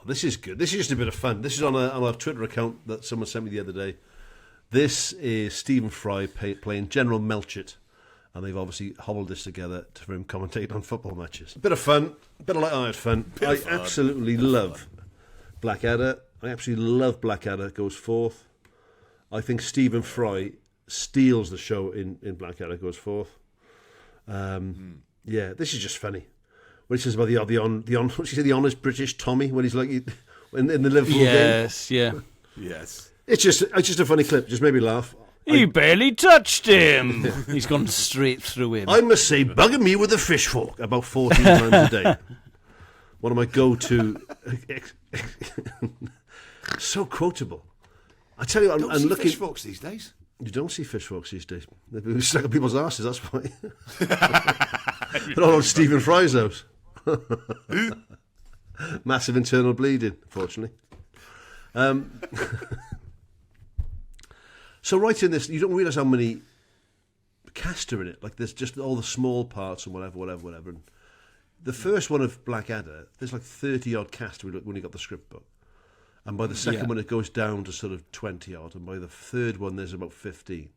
this is good. This is just a bit of fun. This is on our Twitter account that someone sent me the other day. This is Stephen Fry playing General Melchett, and they've obviously hobbled this together for him commentating on football matches. A bit of fun, a bit of light-hearted fun. I absolutely love Blackadder. I absolutely love Blackadder Goes Forth. I think Stephen Fry steals the show in Blackadder Goes Forth. Yeah, this is just funny. What he says about the honest British Tommy when he's like in the Liverpool game. Yes, yeah. Yes. It's just a funny clip. Just made me laugh. He barely touched him. He's gone straight through him. I must say, bugging me with a fish fork about 14 times a day. One of my go-to. So quotable. I tell you, I'm looking. Fish forks these days. You don't see fish forks these days. They're stuck in people's asses. That's why. They're all on Stephen Fry's house. Massive internal bleeding, unfortunately. So right in this, you don't realise how many cast are in it. Like there's just all the small parts and whatever. And the first one of Blackadder, there's like 30-odd cast when you got the script book. And by the second one, it goes down to sort of 20-odd. And by the third one, there's about 15.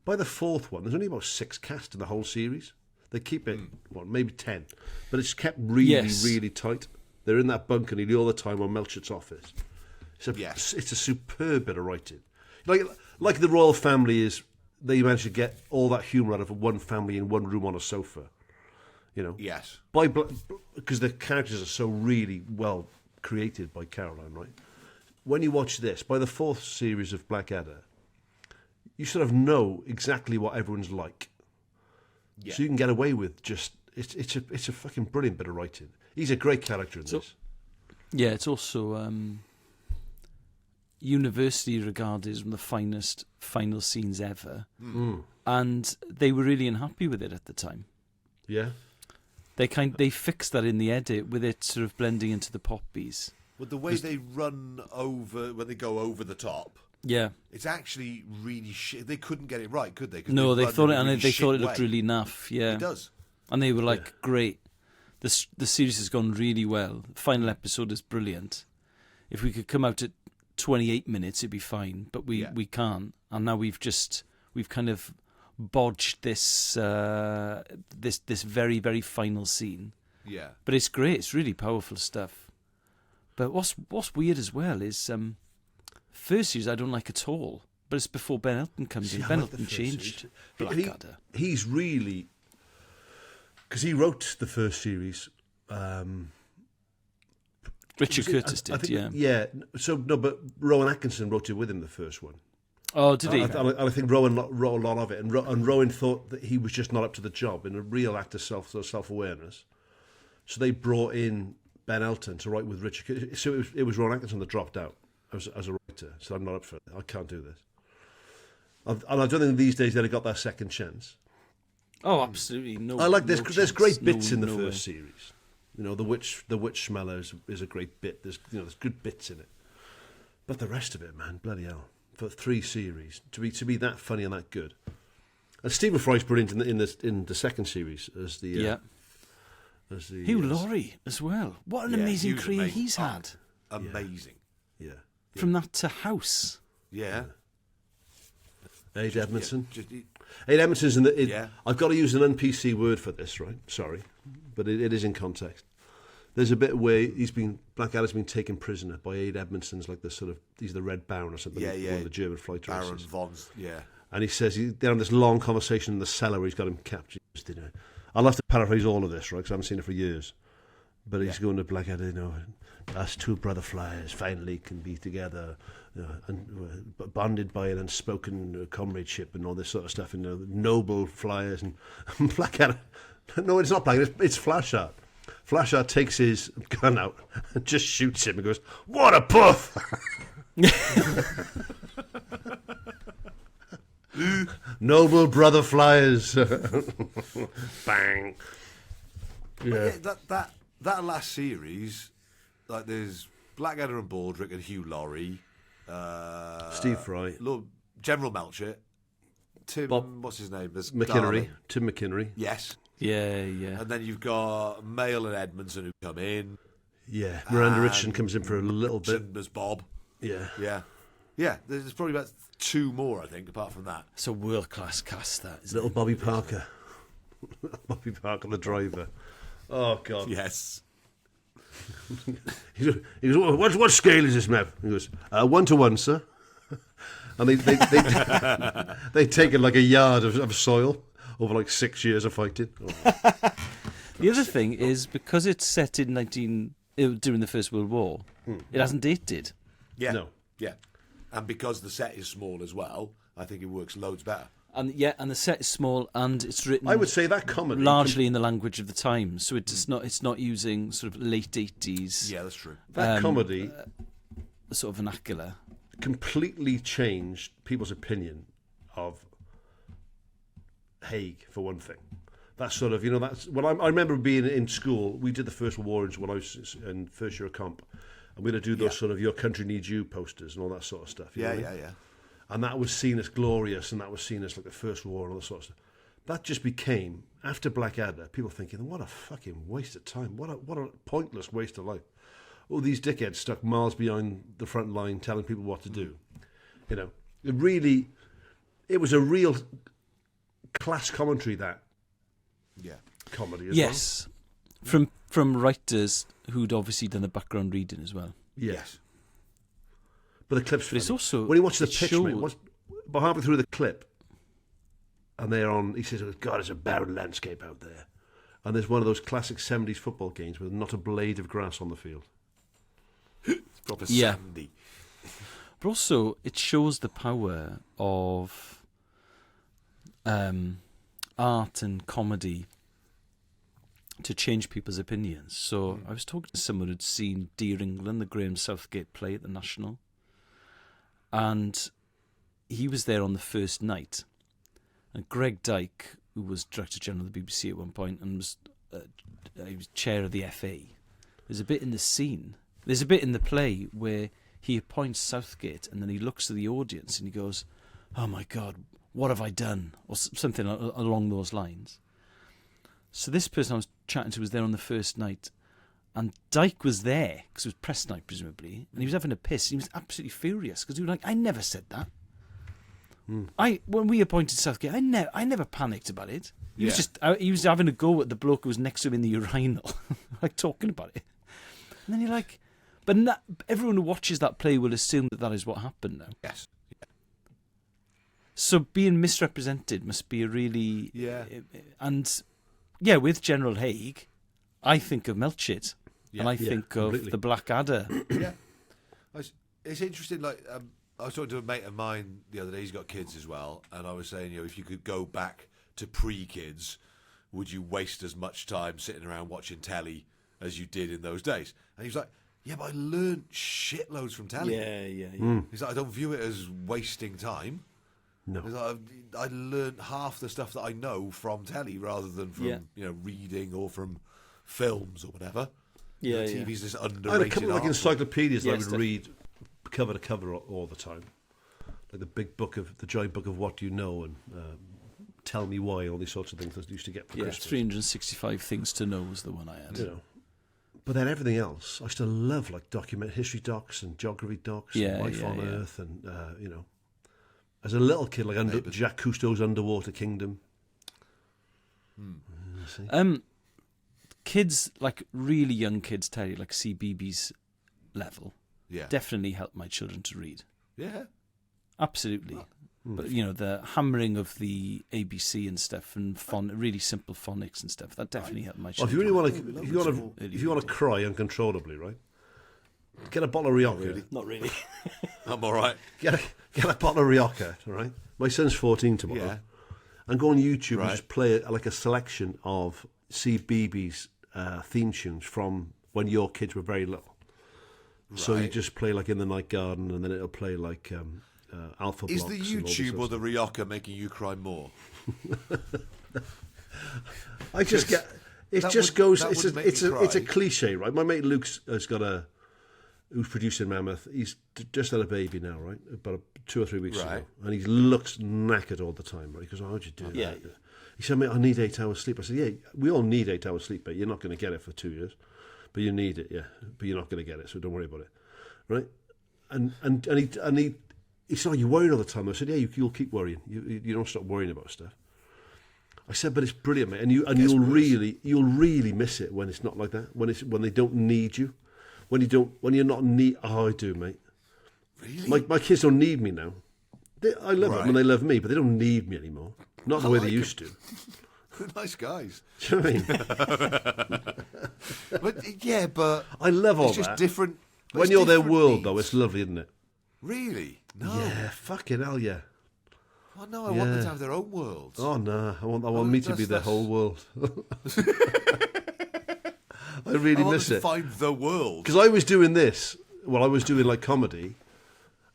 By the fourth one, there's only about 6 cast in the whole series. They keep it, maybe 10. But it's kept really, really tight. They're in that bunker nearly all the time on Melchett's office. It's a superb bit of writing. Like the royal family is, they managed to get all that humour out of one family in one room on a sofa. You know? Yes. Because the characters are so really well created by Caroline, right? When you watch this, by the fourth series of Blackadder, you sort of know exactly what everyone's like. Yeah. So you can get away with just... It's a fucking brilliant bit of writing. He's a great character in this. Yeah, it's also universally regarded as one of the finest final scenes ever. And they were really unhappy with it at the time. Yeah. They fixed that in the edit with it sort of blending into the poppies. But the way they run over, when they go over the top, it's actually really shit. They couldn't get it right, could they? No, they thought it, really and they thought it looked really naff. Yeah, it does. And they were like, "Great, the series has gone really well. The final episode is brilliant. If we could come out at 28 minutes, it'd be fine. But we can't. And now we've kind of bodged this this very, very final scene. Yeah, but it's great. It's really powerful stuff. But what's weird as well is first series I don't like at all. But it's before Ben Elton comes in. Ben Elton changed Blackadder. He's really... Because he wrote the first series. Richard Curtis did, Yeah. So, no, but Rowan Atkinson wrote it with him, the first one. Oh, did he? I think Rowan wrote a lot of it. And Rowan thought that he was just not up to the job in a real act of self-awareness. So they brought in Ben Elton to write with Richard. So it was Rowan Atkinson that dropped out as a writer. So I'm not up for it. I can't do this. And I don't think these days they'd have got that second chance. Oh, absolutely no. I like there's great bits in the first series. You know, the witch smeller is a great bit. There's good bits in it. But the rest of it, man, bloody hell, for 3 series to be that funny and that good. And Stephen Fry's brilliant in the second series as the Hugh Laurie as well. What an amazing career he's had. Amazing. Yeah. From that to House. Yeah. Aid Edmondson. Aid Edmondson's in the... I've got to use an un-PC word for this, right? Sorry. But it is in context. There's a bit where Blackadder's been taken prisoner by Aid Edmondson's, like the sort of... He's the Red Baron or something. One of the German flight races. Baron Von's, And he says they're on this long conversation in the cellar where he's got him captured. I'll have to paraphrase all of this, right, because I haven't seen it for years. But he's going to Blackadder, us two brother flyers finally can be together, and bonded by an unspoken comradeship and all this sort of stuff, and noble flyers. And Blackadder, no, it's not Blackadder, it's Flashheart. Flashheart takes his gun out and just shoots him and goes, "What a puff!" Noble brother flyers. Bang. Yeah. That last series, like there's Blackadder and Baldrick and Hugh Laurie, Steve Fry, General Melchett, Tim, Bob, what's his name? There's McInnery, Tim McInnery. Yes. Yeah. And then you've got Mayle and Edmondson who come in. Yeah, Miranda Richardson comes in for a little bit. As Bob. Yeah. Yeah, there's probably about 2 more, I think, apart from that. It's a world-class cast, that, isn't Little it? Bobby Parker. Bobby Parker, the driver. Oh, God. Yes. He goes, what scale is this, Mev? He goes, 1 to 1, sir. And they take it like a yard of soil over like 6 years of fighting. Oh. The other thing is, because it's set in during the First World War, it hasn't dated. Yeah. No. Yeah. And because the set is small as well, I think it works loads better. And the set is small, and it's written. I would say that comedy largely in the language of the time, so it's not using sort of late 80s. Yeah, that's true. That comedy sort of vernacular. completely changed people's opinion of Haig, for one thing. That's sort of, that's when I remember being in school. We did the First World War when I was in first year of comp, and we'd do those sort of "Your Country Needs You" posters and all that sort of stuff. You know what I mean? And that was seen as glorious, and that was seen as like the First War and all that sort of stuff. That just became, after Blackadder, people thinking, what a fucking waste of time. What a pointless waste of life. All these dickheads stuck miles behind the front line telling people what to do. It was a real class commentary, that comedy as yes. From writers who'd obviously done the background reading as well. Yes. But the clip's funny. It's also, when he watches the pitch, mate, about halfway through the clip, and he says, oh, God, it's a barren landscape out there. And there's one of those classic 70s football games with not a blade of grass on the field. It's proper sandy. But also, it shows the power of art and comedy to change people's opinions. So I was talking to someone who'd seen Dear England, the Graham Southgate play at the National, and he was there on the first night. And Greg Dyke, who was Director General of the BBC at one point and he was chair of the FA, there's a bit in the play where he appoints Southgate, and then he looks at the audience and he goes, "Oh my God, what have I done?" or something along those lines. So this person I was chatting to was there on the first night, and Dyke was there because it was press night presumably, and he was having a piss. And he was absolutely furious because he was like, "I never said that. When we appointed Southgate, I never panicked about it. He was having a go at the bloke who was next to him in the urinal, like talking about it." And then you're like, but everyone who watches that play will assume that is what happened now. Yes. So being misrepresented must be a really... Yeah. And, with General Haig, I think of Melchett. And I think of the Blackadder. Yeah. It's interesting, like, I was talking to a mate of mine the other day, he's got kids as well, and I was saying, if you could go back to pre-kids, would you waste as much time sitting around watching telly as you did in those days? And he was like, yeah, but I learned shitloads from telly. Yeah. He's like, I don't view it as wasting time. No. Like, I learned half the stuff that I know from telly rather than from reading or from films or whatever. Yeah, TV's this underrated I had a couple of like art encyclopedias that I would definitely. read cover to cover all the time. Like the giant book of What Do You Know and Tell Me Why, all these sorts of things that I used to get for Christmas. 365 Things to Know was the one I had. But then everything else, I still love, like history docs and geography docs, and Life on Earth, and as a little kid, like Jacques Cousteau's Underwater Kingdom. Kids, like really young kids, Terry, like CBeebies level, definitely helped my children to read. Yeah, absolutely. But the hammering of the ABC and stuff, and really simple phonics and stuff, that definitely helped my children. Well, if you want to cry uncontrollably, right? Get a bottle of Rioja. Not really. I'm all right. Get a bottle of Rioja, all right? My son's 14 tomorrow. Yeah. And go on YouTube and just play a selection of CBeebies theme tunes from when your kids were very little. Right. So you just play like In the Night Garden, and then it'll play like Alpha Blocks. Is the YouTube or the Rioja making you cry more? I just get... It just goes... It's a cliche, right? My mate Luke's who's producing Mammoth. He's just had a baby now, right? About 2 or 3 weeks ago. And he looks knackered all the time, right? He goes, how'd you do that? He said, mate, I need 8 hours sleep. I said, yeah, we all need 8 hours sleep, but you're not going to get it for 2 years. but you need it, yeah. But you're not going to get it, so don't worry about it, right? And he said, "Oh, you're worrying all the time." I said, "Yeah, you'll keep worrying. You don't stop worrying about stuff." I said, "But it's brilliant, mate, and you'll really miss it when it's not like that. When they don't need you, when you're not need. Oh, I do, mate. Really? My kids don't need me now. I love them Right. and they love me, but they don't need me anymore. Not the way they used to. Nice guys. Do you know what I mean? But yeah, but I love all it's just that. different. When it's you're their different world, needs. though, it's lovely, isn't it? Really? No. Yeah, fucking hell, yeah. Oh no, I want them Yeah. to have their own worlds. Oh no, I want me to be their that's- whole world. I I really want miss them to it find the world. because I was doing this. Well, I was doing like comedy,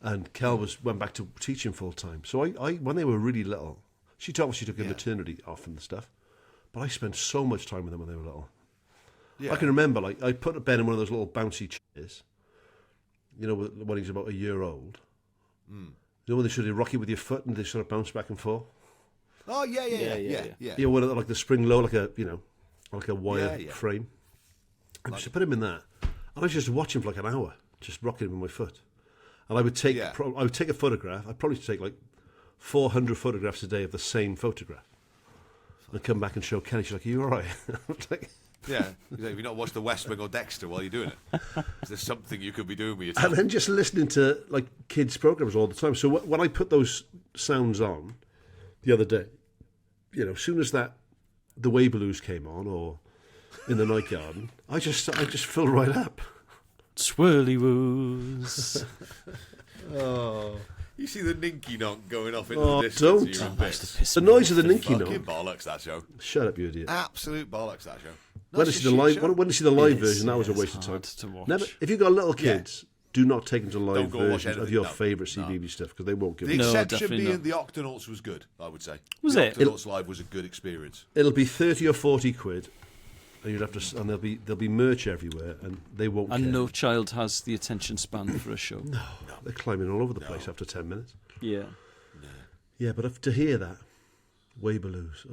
and Kel went back to teaching full time. So I when they were really little, she told me she took a maternity off and stuff, but I spent so much time with them when they were little. Yeah. I can remember, like, I put Ben in one of those little bouncy chairs, you know, when he's about a year old. You know, when they sort of rock you with your foot and they sort of bounce back and forth? Oh yeah. You know, one of the, like the spring low, like a wire Yeah. frame. I used to put him in that. And I used to just watch him for like an hour, just rocking him with my foot. And I would take a photograph. I'd probably take like 400 photographs a day of the same photograph. And come back and show Kelly. She's like, "Are you all right?" I'm like, Yeah. Have you not watched The West Wing or Dexter while you're doing it? Is there something you could be doing with your time? and then just listening to like kids' programs all the time. So when I put those sounds on the other day, you know, as soon as that the Way-Blues came on or in the Night Garden, I just filled right up. Swirly woos. You see the Ninky Nonk going off into Oh, the distance. don't. You're in That's the bits. piss The me noise off. of the Ninky Fucking Nonk. bollocks, that show. Shut up, you idiot. Absolute bollocks, that show. When That's I a see the shit live, show. when I see the live It is, version, that was a yeah, waste it's of hard time. to watch. Never, if you've got little kids, do not take them to live Don't go watch versions of anything, your no. favourite CBeebies stuff because they won't give The you. No, exception definitely being not. the Octonauts was good, I would say. Was the it? Octonauts Live was a good experience. It'll be 30 or 40 quid, and you'd have to, and there'll be merch everywhere, and they won't. And care. no child has the attention span for a show. No, they're climbing all over the place after 10 minutes. Yeah. Yeah, but to hear that, Way-Blues,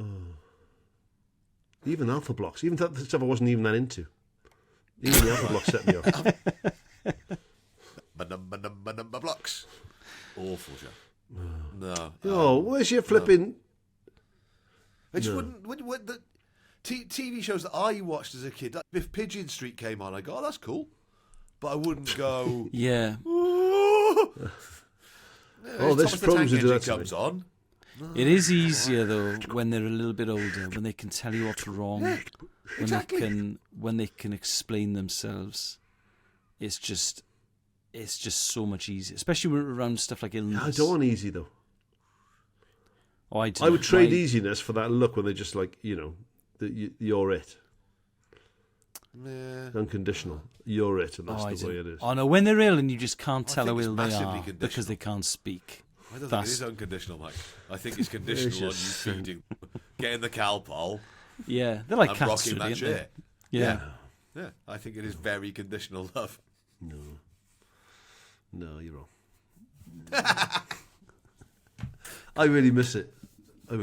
even Alpha Blocks, even the stuff I wasn't even that into. Even the Alpha Blocks set me off. Number blocks. Awful show. No. Oh, where's your flipping? I just wouldn't the TV shows that I watched as a kid, like if Pigeon Street came on, I go, "Oh, that's cool," but I wouldn't go. Yeah. Oh, there's Thomas the programs Tank who do Engine that to comes me. on. It is easier though when they're a little bit older, when they can tell you what's wrong, when they can explain themselves. It's just so much easier, especially when we're around stuff like illness. I don't want easy though. Oh, I I would trade easiness for that look when they're just like, you know, you're it. Yeah. Unconditional. You're it, and that's the way it is. Oh no, when they're ill and you just can't tell how think it's ill they massively are conditional. because they can't speak. I don't think it is unconditional, Mike. I think it's conditional on you just- feeding, getting the Calpol Yeah, they're like and cats, rocking really, that aren't they? shit. Yeah. Yeah, I think it is very conditional love. No, you're wrong. I really miss it. I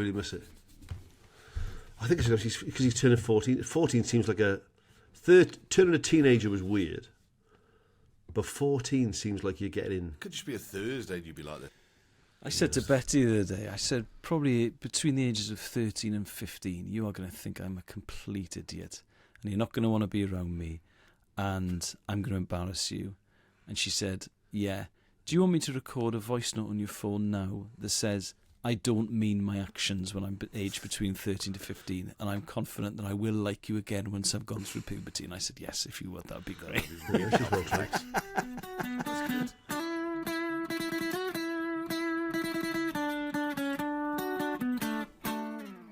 think it's because he's turning 14. 14 seems like turning a teenager was weird, but 14 seems like you're getting. Could just be a Thursday and you'd be like that. I said to Betty the other day, I said, probably between the ages of 13 and 15, you are going to think I'm a complete idiot, and you're not going to want to be around me, and I'm going to embarrass you. And she said, yeah, do you want me to record a voice note on your phone now that says, I don't mean my actions when I'm aged between 13 to 15, and I'm confident that I will like you again once I've gone through puberty? And I said, yes, if you would, that would be great. Yeah, she's well tracked. That's good.